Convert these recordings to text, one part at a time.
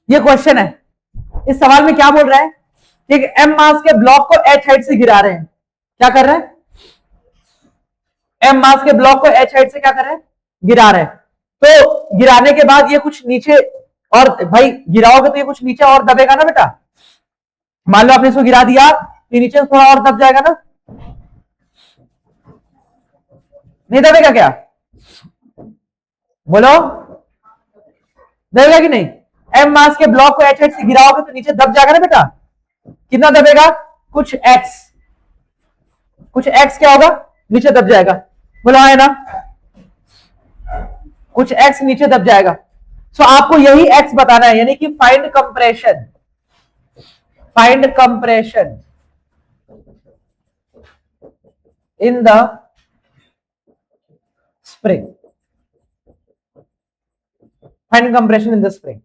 ये क्वेश्चन है। इस सवाल में क्या बोल रहा है, ठीक है, एम मास के ब्लॉक को एच हाइट से गिरा रहे हैं। क्या कर रहे हैं, एम मास के ब्लॉक को एच हाइट से क्या कर रहे हैं, गिरा रहे हैं। तो गिराने के बाद ये कुछ नीचे, और भाई गिराओगे तो ये कुछ नीचे और दबेगा ना बेटा। मान लो आपने इसको गिरा दिया तो नीचे थोड़ा और दब जाएगा ना, नहीं दबेगा क्या, बोलो दबेगा कि नहीं। एम मास के ब्लॉक को एच हाइट से गिराओगे तो नीचे दब जाएगा ना बेटा। कितना दबेगा, कुछ एक्स, कुछ एक्स क्या होगा, नीचे दब जाएगा। बोलो है ना, कुछ एक्स नीचे दब जाएगा। सो आपको यही एक्स बताना है, यानी कि find compression, find compression in the spring, find compression in the spring.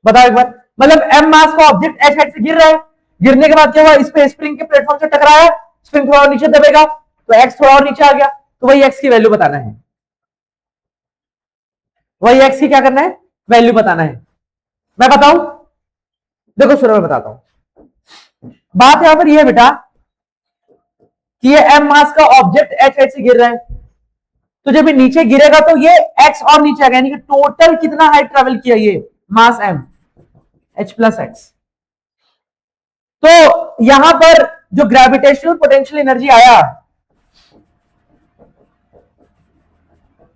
बताओ एक बार, मतलब एम मास का ऑब्जेक्ट एच हाइट से गिर रहा है, गिरने के बाद क्या हुआ, इस पे स्प्रिंग के प्लेटफॉर्म से टकराया, स्प्रिंग थोड़ा और नीचे दबेगा तो एक्स थोड़ा और नीचे आ गया, तो वही एक्स की वैल्यू बताना है, वही एक्स की क्या करना है, वैल्यू बताना है। मैं बताऊं, देखो सुनो मैं बताता हूं। बात यहां पर यह है बेटा कि ये एम मास का ऑब्जेक्ट एच हाइट से गिर रहा है, तो जब ये नीचे गिरेगा तो ये एक्स और नीचे आ गया, यानी कि टोटल कितना हाइट ट्रेवल किया ये मास एम, एच प्लस एक्स। तो यहां पर जो ग्रेविटेशनल पोटेंशियल एनर्जी आया,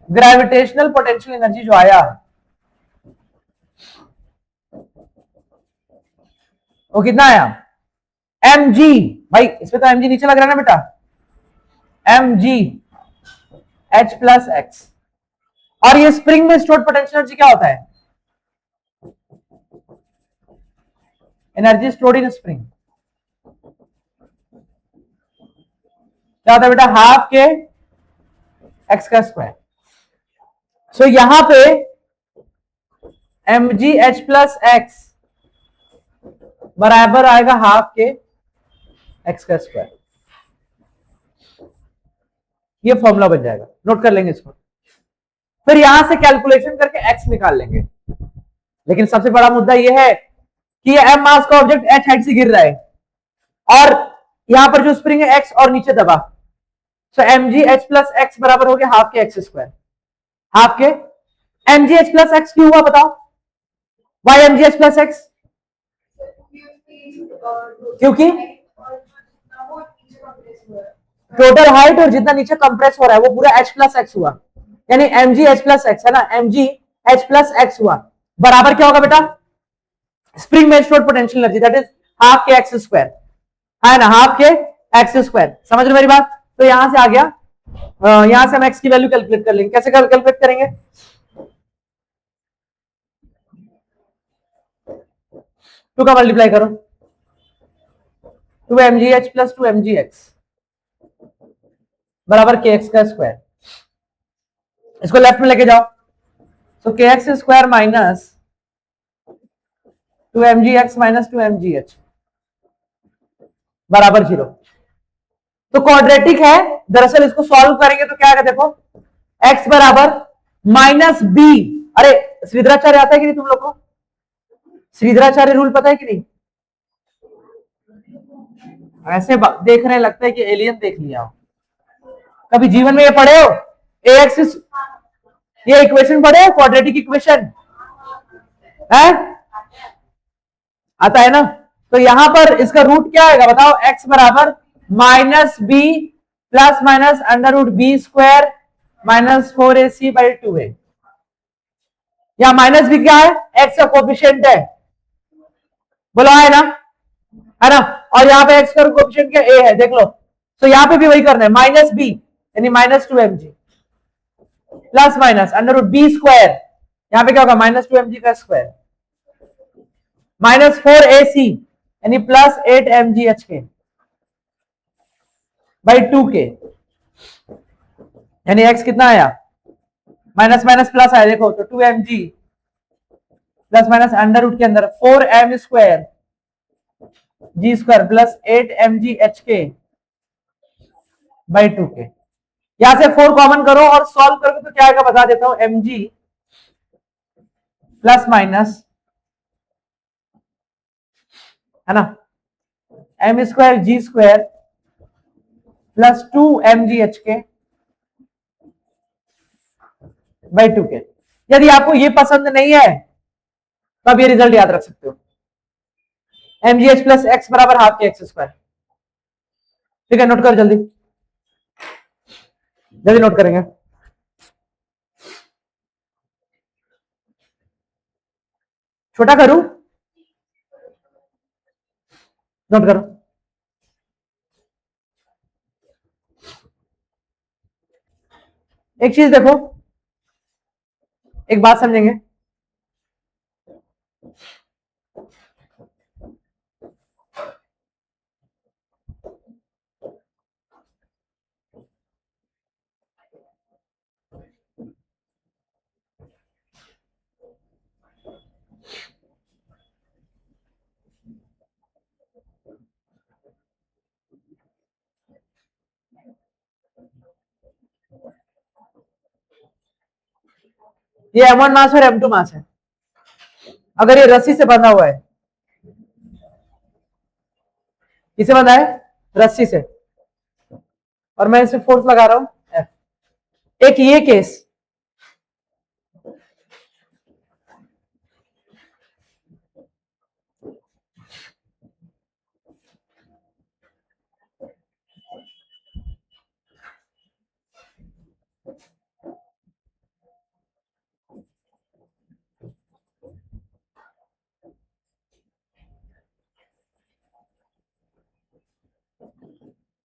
ग्रेविटेशनल पोटेंशियल एनर्जी जो आया वो कितना आया, एम जी, भाई इसमें तो एम जी नीचे लग रहा है ना बेटा, एम जी एच प्लस एक्स। और ये स्प्रिंग में स्टोर्ड पोटेंशियल एनर्जी क्या होता है, एनर्जी स्टोर्ड इन स्प्रिंग क्या होता है बेटा, हाफ के एक्स का स्क्वायर। सो यहां पे एम जी एच प्लस एक्स बराबर आएगा हाफ के एक्स का स्क्वायर। ये फॉर्मूला बन जाएगा, नोट कर लेंगे इसको, फिर यहां से कैलकुलेशन करके एक्स निकाल लेंगे। लेकिन सबसे बड़ा मुद्दा यह है कि ये एम मास का ऑब्जेक्ट एच हाइट से गिर रहा है और यहां पर जो स्प्रिंग है एक्स और नीचे दबा, सो एम जी एच प्लस एक्स बराबर हो गया हाफ के एक्स स्क्वायर। हाफ के एम जी एच प्लस एक्स क्यों हुआ बताओ, why M ji H plus X, क्योंकि टोटल हाइट और जितना नीचे कंप्रेस हो रहा है वो पूरा एच प्लस एक्स हुआ, यानी एम जी एच प्लस एक्स है ना, एम जी एच प्लस एक्स हुआ बराबर क्या होगा बेटा, स्प्रिंग में stored potential energy that is half के एक्स स्क्वायर, है ना, हाफ के एक्स स्क्वायर। समझ रहे मेरी बात, तो यहां से आ गया, यहां से हम एक्स की वैल्यू कैलकुलेट कर लेंगे। कैसे कैलकुलेट करेंगे, टू का मल्टीप्लाई करो, टू एम जी H plus two m g x बराबर के एक्स का स्क्वायर। इसको लेफ्ट में लेके जाओ, तो k x square minus two m g x minus two m जी एच बराबर 0। तो क्वाड्रेटिक है, दरअसल इसको सॉल्व करेंगे तो क्या आएगा देखो, x बराबर माइनस बी। अरे श्रीधराचार्य आता है कि नहीं तुम लोग को, श्रीधराचार्य रूल पता है कि नहीं, ऐसे देख रहे लगता है कि एलियन देख लिया हो, कभी जीवन में ये पढ़े हो, ए एक्स, ये इक्वेशन पढ़े हो, क्वाड्रेटिक इक्वेशन है, आता है ना। तो यहां पर इसका रूट क्या आएगा बताओ, x बराबर minus b plus minus under root b square minus 4ac by 2a। यहां माइनस बी क्या है, x का कोफिशिएंट है, बोलो है ना, और यहां पे x का कोफिशिएंट क्या a है, देख लो। तो यहां पे भी वही करना है, माइनस बी यानी minus 2mg plus minus under root b square, यहां पे क्या होगा माइनस 2mg का स्क्वायर माइनस 4ac यानी प्लस 8mgh के बाई 2k, यानी x कितना आया, माइनस माइनस प्लस आया देखो, तो 2mg plus minus under root के अंदर 4m square g square plus 8mgh के बाई 2k। यहां से 4 कॉमन करो और सॉल्व करोगे तो क्या आएगा बता देता हूं, mg प्लस माइनस है ना, m square g square plus 2 mgh by 2k। यदि आपको ये पसंद नहीं है तो आप ये रिजल्ट याद रख सकते हो, mgh प्लस एक्स बराबर हाफ के एक्स स्क्वायर। ठीक है, नोट कर जल्दी जल्दी नोट करेंगे। छोटा करूं, नोट करो। एक चीज देखो, एक बात समझेंगे, ये M1 मास और M2 मास है। अगर ये रस्सी से बंधा हुआ है, किसे बंधा है, रस्सी से, और मैं इसे फोर्स लगा रहा हूं F। एक ये केस,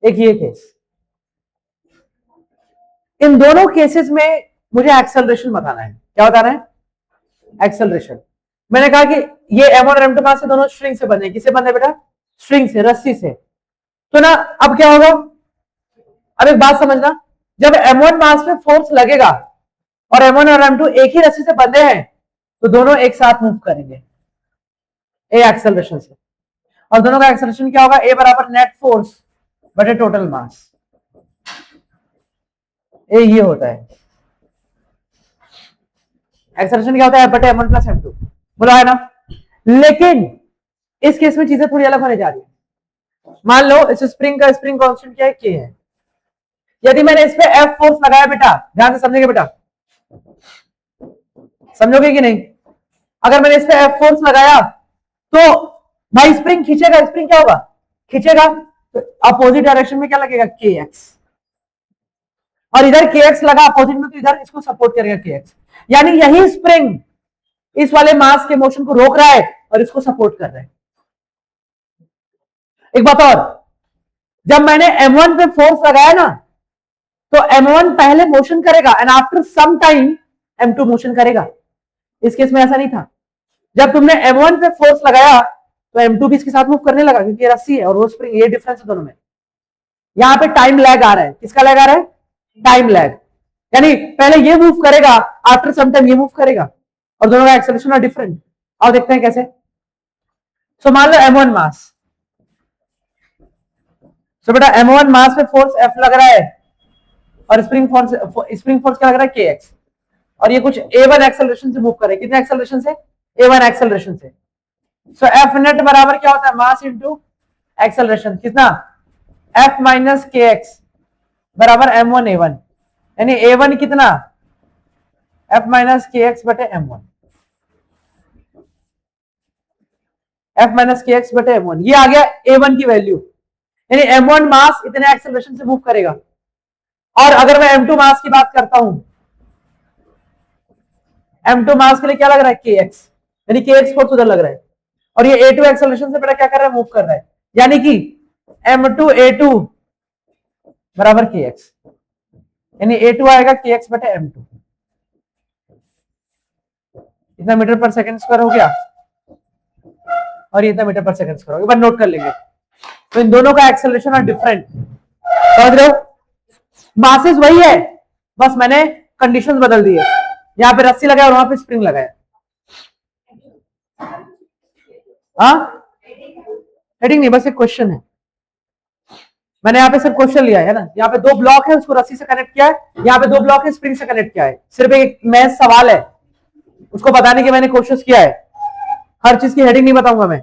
एक ये केस, इन दोनों केसेस में मुझे एक्सेलरेशन बताना है। क्या बताना है, एक्सेलरेशन। मैंने कहा कि ये M1 और M2 मास से दोनों स्ट्रिंग से बने। किसे बने बेटा, स्ट्रिंग से, रस्सी से। तो ना अब क्या होगा, अब एक बात समझना, जब M1 मास में फोर्स लगेगा और M1 और M2 एक ही रस्सी से बंधे हैं तो दोनों एक साथ मूव करेंगे ए एक्सेलरेशन से, और दोनों का एक्सेलरेशन क्या होगा, ए बराबर नेट फोर्स बटे टोटल मास। ये होता है एक्सेलरेशन, क्या होता है, बटे M1 प्लस M2, बोला है ना। लेकिन इस केस में चीजें थोड़ी अलग होने जा रही है। मान लो इस स्प्रिंग का स्प्रिंग कांस्टेंट क्या है, K है। यदि मैंने इस पे F फोर्स लगाया, बेटा ध्यान से समझेंगे, बेटा समझोगे कि नहीं, अगर मैंने इस पे F फोर्स लगाया तो भाई स्प्रिंग खींचेगा, स्प्रिंग क्या होगा, खींचेगा, तो अपोजिट डायरेक्शन में क्या लगेगा, kx, और इधर kx लगा अपोजिट में तो इधर इसको सपोर्ट करेगा kx, यानी यही स्प्रिंग इस वाले मास के मोशन को रोक रहा है और इसको सपोर्ट कर रहा है। एक बात और, जब मैंने M1 पे फोर्स लगाया ना तो M1 पहले मोशन करेगा and after some time M2 motion करेगा। इस केस में ऐसा नहीं था, जब तुमने M1 पे फोर्स लगाया तो M2 भी इसके साथ मूव करने लगा, क्योंकि ये रस्सी है और वो स्प्रिंग, ये डिफरेंस है दोनों में। यहां पे टाइम लैग आ रहा है, किसका लैग आ रहा है, टाइम लैग, यानी पहले ये मूव करेगा, आफ्टर सम टाइम ये मूव करेगा, और दोनों का एक्सेलरेशन है डिफरेंट। और देखते हैं कैसे। सो मान लो M1 मास, सो बेटा M1 मास पे फोर्स F लग रहा है और स्प्रिंग फोर्स क्या लग रहा है, kx, और ये कुछ a1 एक्सेलरेशन से मूव कर रहे हैं। कितने एक्सेलरेशन से, a1 एक्सेलरेशन से। सो F नेट बराबर क्या होता है, मास इंटू एक्सेलरेशन, कितना, F माइनस kx बराबर M1 A1, यानी A1 कितना, F माइनस kx बटे M1, F माइनस kx बटे M1, ये आ गया A1 की वैल्यू, यानी M1 मास इतने एक्सेलरेशन से मूव करेगा। और अगर मैं M2 मास की बात करता हूं, M2 मास के लिए क्या लग रहा है, kx, यानी kx फोर्स उधर लग रहा है, और ये A2 एक्सेलरेशन से बेटा क्या कर रहा है, मूव कर रहा है, यानी कि M2 A2 बराबर kx, यानी A2 आएगा kx बटे M2। इतना मीटर पर सेकंड स्क्वायर हो गया और ये इतना मीटर पर सेकंड स्क्वायर हो गया, नोट कर लेंगे। तो इन दोनों का एक्सेलरेशन है डिफरेंट, समझ रहे हो, मासेस वही है, बस मैंने कंडीशंस बदल दी है, यहाँ पे रस्सी लगाया और वहां पे स्प्रिंग लगाया। हाँ, हेडिंग नहीं, बस एक क्वेश्चन है, मैंने यहाँ पे सिर्फ क्वेश्चन लिया है ना। यहाँ पे 2 ब्लॉक है, उसको रस्सी से कनेक्ट किया है, यहाँ पे 2 ब्लॉक है, स्प्रिंग से कनेक्ट किया है। सिर्फ एक मैथ सवाल है, उसको बताने की मैंने कोशिश किया है, हर चीज की हेडिंग नहीं बताऊंगा मैं।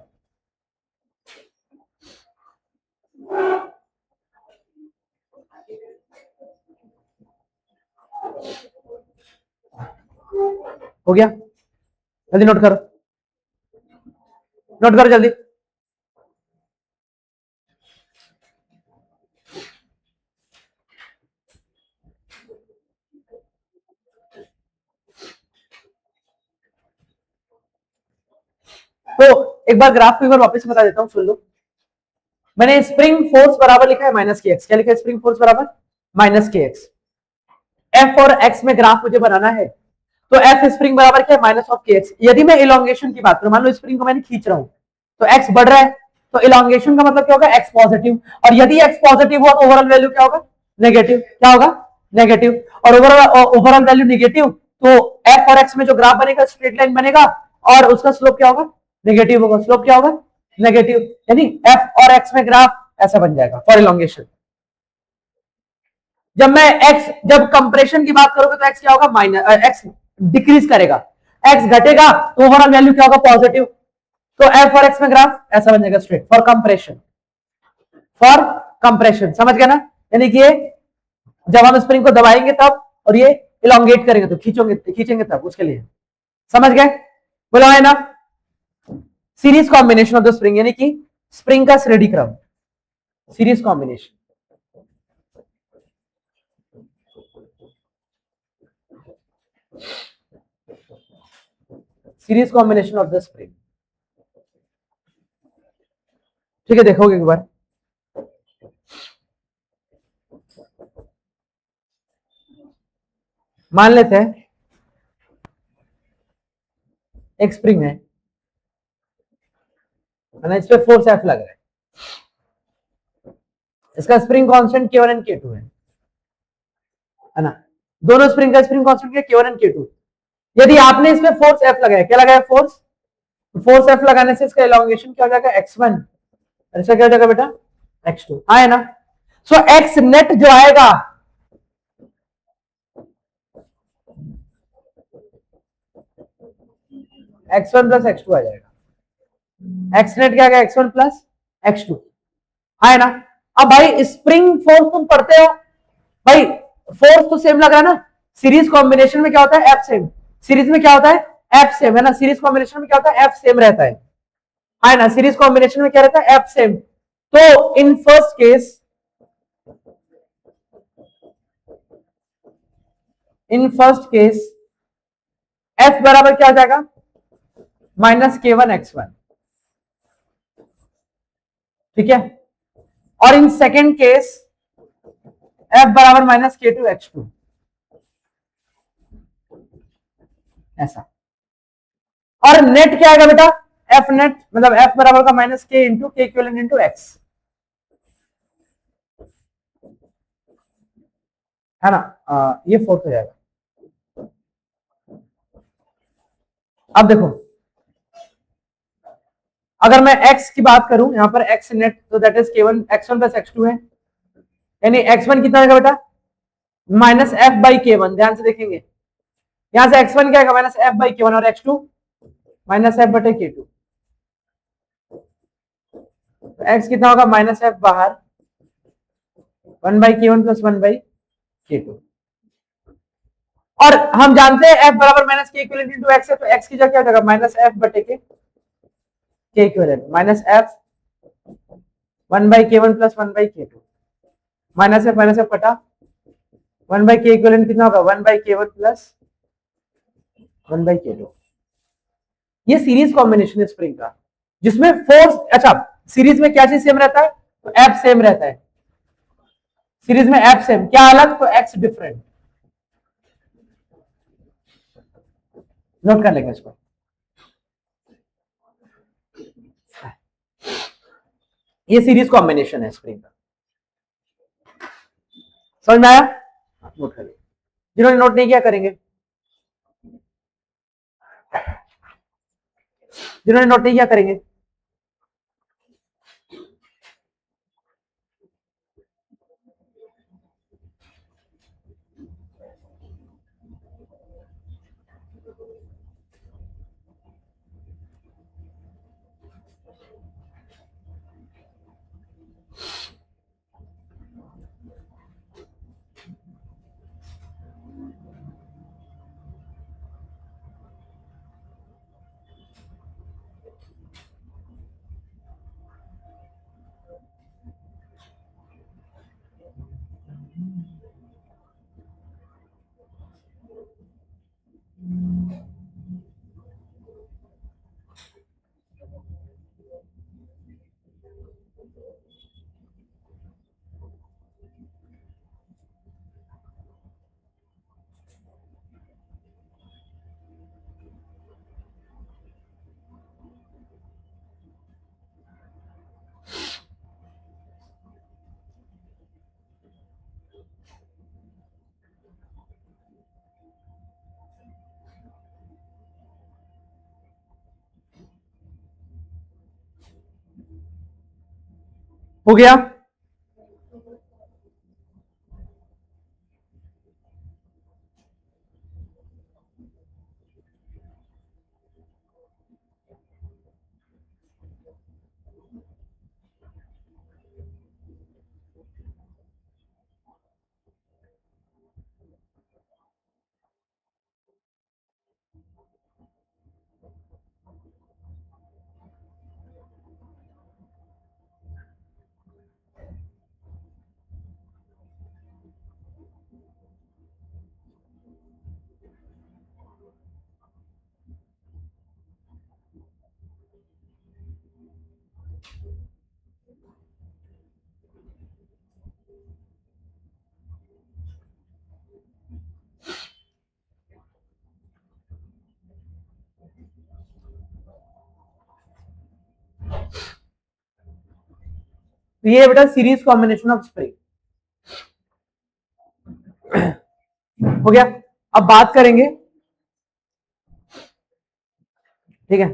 हो गया, जल्दी नोट करो, नोट करो जल्दी। तो एक बार ग्राफ को एक बार वापस बता देता हूं, सुन लो। मैंने स्प्रिंग फोर्स बराबर लिखा है माइनस के एक्स। क्या लिखा है? स्प्रिंग फोर्स बराबर माइनस के एक्स। एफ और एक्स में ग्राफ मुझे बनाना है, तो एफ स्प्रिंग बराबर क्या है? माइनस ऑफ के एक्स। यदि मैं इलोंगेशन की बात करूं, मान लो स्प्रिंग को मैंने खींच रहा हूं, तो एक्स बढ़ रहा है, तो इलोंगेशन का मतलब क्या होगा? X positive. और यदि एक्स पॉजिटिव हुआ तो ओवरऑल वैल्यू क्या होगा? नेगेटिव। क्या होगा? नेगेटिव। और ओवरऑल वैल्यू नेगेटिव, तो एफ और एक्स में जो ग्राफ बनेगा स्ट्रेट लाइन बनेगा, और उसका स्लोप क्या होगा? नेगेटिव होगा। स्लोप क्या होगा? नेगेटिव। यानी एफ और एक्स में ग्राफ ऐसा बन जाएगा फॉर इलोंगेशन। जब कंप्रेशन की बात करोगे तो एक्स क्या होगा? माइनस, एक्स डिक्रीज करेगा, एक्स घटेगा तो ओवरऑल वैल्यू क्या होगा? पॉजिटिव। तो एफ और एक्स में ग्राफ ऐसा बन जाएगा straight for compression. For compression, समझ गया ना? यानी कि जब हम स्प्रिंग को दबाएंगे तब, और ये इलोंगेट करेंगे तो खींचेंगे तब, उसके लिए। समझ गए? बोलो है ना? Series combination of the spring, यानी कि स्प्रिंग का श्रेणी क्रम, series combination. Series combination of the spring. ठीक है, देखोगे एक बार। मान लेते हैं एक स्प्रिंग है ना, इस पे फोर्स एफ लग रहा है, इसका spring constant K1 and K2 है ना? दोनों स्प्रिंग का स्प्रिंग कांस्टेंट क्या? K1 and K2। यदि आपने इसमें फोर्स एफ लगाया, क्या लगाया? फोर्स। फोर्स एफ लगाने से इसका इलोंगेशन क्या हो जाएगा? x1, और इसका क्या हो जाएगा बेटा? x2। हाँ है ना? सो एक्स नेट जो आएगा, x1 प्लस x2 आ जाएगा। एक्स नेट क्या आएगा? x1 plus x2। हाँ है ना? अब भाई स्प्रिंग फोर्स तुम पढ़ते हो भाई, फोर्स तो सेम लग रहा है ना। सीरीज कॉम्बिनेशन में क्या होता है? F same. सीरीज में क्या होता है? एफ सेम, है ना? सीरीज कॉम्बिनेशन में क्या होता है? एफ सेम रहता है ना? सीरीज कॉम्बिनेशन में क्या रहता है? F same. तो इन फर्स्ट केस, एफ बराबर क्या हो जाएगा? Minus K1 x1। ठीक है? और इन सेकेंड केस एफ बराबर माइनस K2 x2, ऐसा। और नेट क्या आएगा बेटा? एफ नेट मतलब एफ बराबर का माइनस के इंटू के इक्विवेलेंट इंटू एक्स, है ना? ये फोर्थ हो जाएगा। अब देखो, अगर मैं x की बात करूं, यहां पर x नेट, तो that is K1 x1 plus x2 है, यानी x1 कितना आएगा बेटा? Minus F by K1। ध्यान से देखेंगे, यहां से x1 क्या आएगा? माइनस एफ बाई K1, और x2 माइनस एफ बटे K2। तो x कितना होगा? माइनस एफ बाहर, 1/K1 प्लस 1/K2। और हम जानते हैं f बराबर माइनस के इक्विवेलेंट इंटू एक्स है, तो x की जगह क्या हो जाएगा? माइनस एफ बटे के equivalent, minus F 1/K1 plus 1/K2, minus F कटा, 1/K इक्विवेलेंट कितना होगा? 1/K1 plus 1/K2। ये सीरीज कॉम्बिनेशन है स्प्रिंग का, जिसमें फोर्स, अच्छा सीरीज में क्या चीज सेम रहता है? तो एफ सेम रहता है। सीरीज में एफ सेम, क्या अलग? तो एक्स डिफरेंट। नोट कर लेंगे इसको। ये सीरीज कॉम्बिनेशन है स्प्रिंग का, समझ में आया? नोट कर, जिन्होंने नोट नहीं किया करेंगे, जिन्होंने नोट नहीं किया करेंगे। हो गया। ये बेटा सीरीज कॉम्बिनेशन ऑफ स्प्रिंग हो गया। अब बात करेंगे, ठीक है,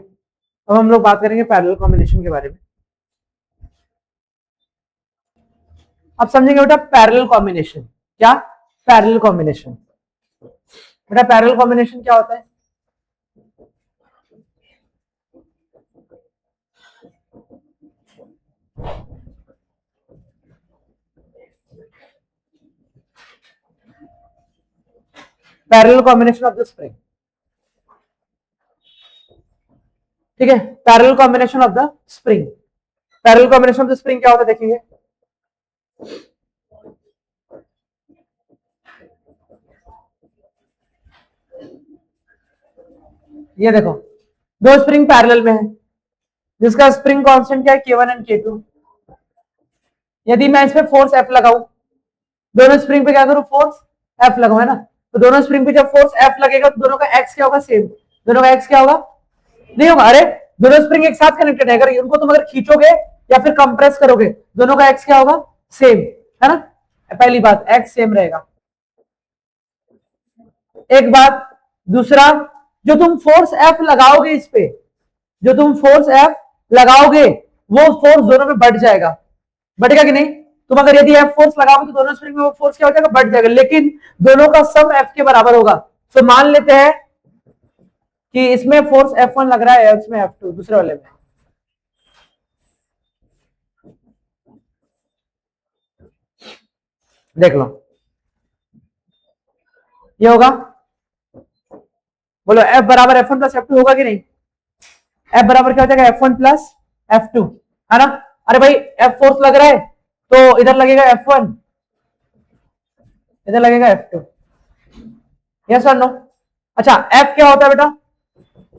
अब हम लोग बात करेंगे पैरेलल कॉम्बिनेशन के बारे में। अब समझेंगे बेटा पैरेलल कॉम्बिनेशन क्या, पैरेलल कॉम्बिनेशन। बेटा पैरेलल कॉम्बिनेशन क्या होता है? Parallel combination of the spring, ठीक है, parallel combination of the spring. Parallel combination of the spring क्या होता है देखेंगे। ये देखो दो स्प्रिंग पैरेलल में है, जिसका स्प्रिंग कांस्टेंट क्या है, K1 एंड K2। यदि मैं इस पे फोर्स F लगाऊं, दोनों स्प्रिंग पे क्या करूं, फोर्स F लगाऊं, है ना, तो दोनों स्प्रिंग पे जब फोर्स F लगेगा तो दोनों का एक्स क्या होगा, सेम। दोनों का एक्स क्या होगा, नहीं होगा। अरे दोनों स्प्रिंग एक साथ कनेक्टेड है, अगर उनको तुम अगर खींचोगे या फिर कंप्रेस करोगे, दोनों का एक्स क्या होगा, सेम, है ना। पहली बात एक्स सेम रहेगा, एक बात। दूसरा, जो तुम फोर्स F लगाओगे इस पे, जो तुम फोर्स F लगाओगे वो फोर्स दोनों में बढ़ जाएगा, बढ़ेगा कि नहीं। तुम अगर यदि F फोर्स लगाओगे तो दोनों स्प्रिंग में वो फोर्स क्या हो जाएगा, बढ़ जाएगा, लेकिन दोनों का सम F के बराबर होगा। तो मान लेते हैं कि इसमें फोर्स F1 लग रहा है, इसमें F2 दूसरे वाले में, देख लो ये होगा। बोलो F बराबर F1 प्लस F2 होगा कि नहीं। F बराबर क्या हो जाएगा, F1 प्लस F2, है ना। अरे भाई F फोर्स लग रहा है तो इधर लगेगा F1, इधर लगेगा F2, यस और नो। अच्छा F क्या होता है बेटा,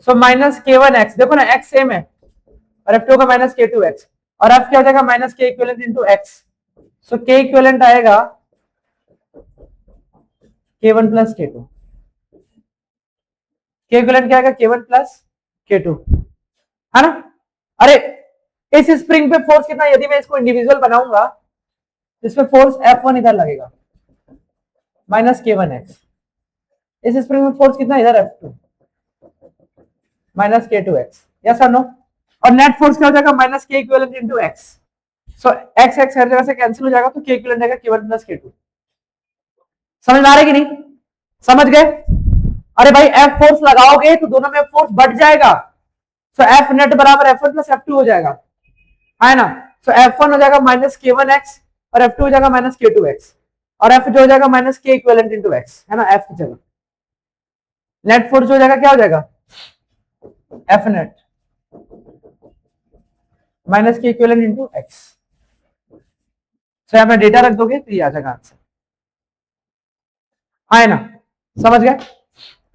सो माइनस K1x, देखो ना x सेम है, और F2 का माइनस K2x, और F क्या हो जाएगा, minus K equivalent into x। सो K इक्विवेलेंट आएगा K1 plus K2, K equivalent क्या आएगा, K1 प्लस K2, है ना। अरे इस स्प्रिंग पे फोर्स कितना, यदि मैं इसको इंडिविजुअल बनाऊंगा, इसमें फोर्स F1 इधर लगेगा माइनस K1x, इस स्प्रिंग में फोर्स कितना, इधर F2 माइनस K2x, यस और नो। और नेट फोर्स क्या हो जाएगा, minus K equivalent into x। सो x x हर जगह से कैंसिल हो जाएगा, तो K इक्विवेलेंट आएगा K1 प्लस K2। समझ में आ रहा है कि नहीं, समझ गए। अरे भाई F फोर्स लगाओगे तो दोनों में फोर्स बढ़ जाएगा, सो F नेट बराबर F1 प्लस F2 हो जाएगा, है ना। सो F1 हो जाएगा माइनस K1x और F2 हो जाएगा माइनस K2x, और F जो हो जाएगा minus K equivalent into x, है ना, F की जगह। नेट फोर्स हो जाएगा, क्या हो जाएगा, F net minus K equivalent into x। सो मैं डेटा रख दोगे तो ये आ जाएगा आंसर, है ना। समझ गए,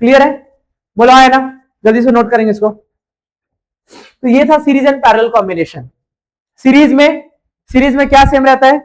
क्लियर है, बोलो है ना, जल्दी से नोट करेंगे इसको। तो ये था series and parallel combination. Series में क्या सेम रहता है,